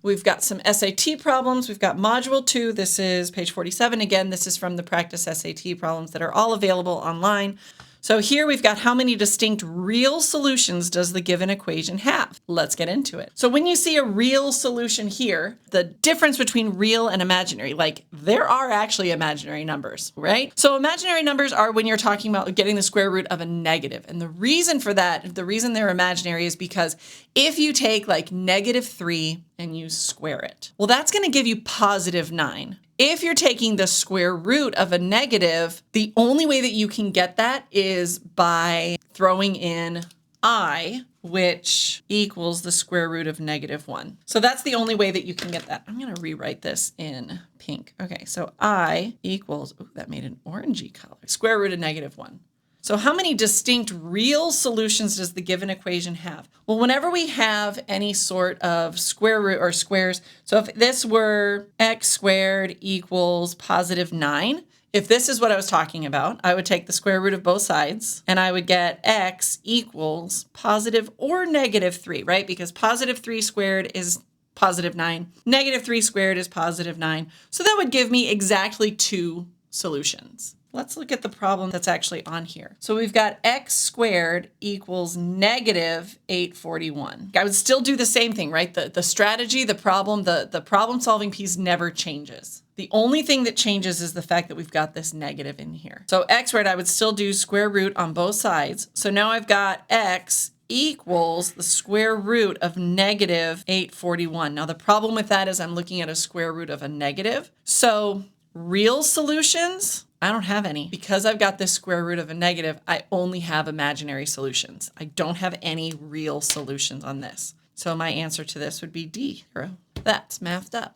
We've got some SAT problems. We've got module 2. This is page 47. Again, this is from the practice SAT problems that are all available online. So here we've got how many distinct real solutions does the given equation have? Let's get into it. So when you see a real solution here, the difference between real and imaginary, like there are actually imaginary numbers, right? So imaginary numbers are when you're talking about getting the square root of a negative. And the reason for that, the reason they're imaginary is because if you take like -3 and you square it, well, that's going to give you +9. If you're taking the square root of a negative, the only way that you can get that is by throwing in I, which equals the square root of -1. So that's the only way that you can get that. I'm going to rewrite this in pink. Okay, so I equals, ooh, that made an orangey color, square root of -1. So how many distinct real solutions does the given equation have? Well, whenever we have any sort of square root or squares, so if this were x squared equals +9, if this is what I was talking about, I would take the square root of both sides and I would get x equals positive or -3, right? Because +3 squared is +9, -3 squared is +9. So that would give me exactly 2 solutions. Let's look at the problem that's actually on here. So we've got x squared equals -841. I would still do the same thing, right? The strategy, the problem solving piece never changes. The only thing that changes is the fact that we've got this negative in here. So x squared, I would still do square root on both sides. So now I've got x equals the square root of -841. Now the problem with that is I'm looking at a square root of a negative. So real solutions, I don't have any. Because I've got this square root of a negative, I only have imaginary solutions. I don't have any real solutions on this. So my answer to this would be D. That's mathed up.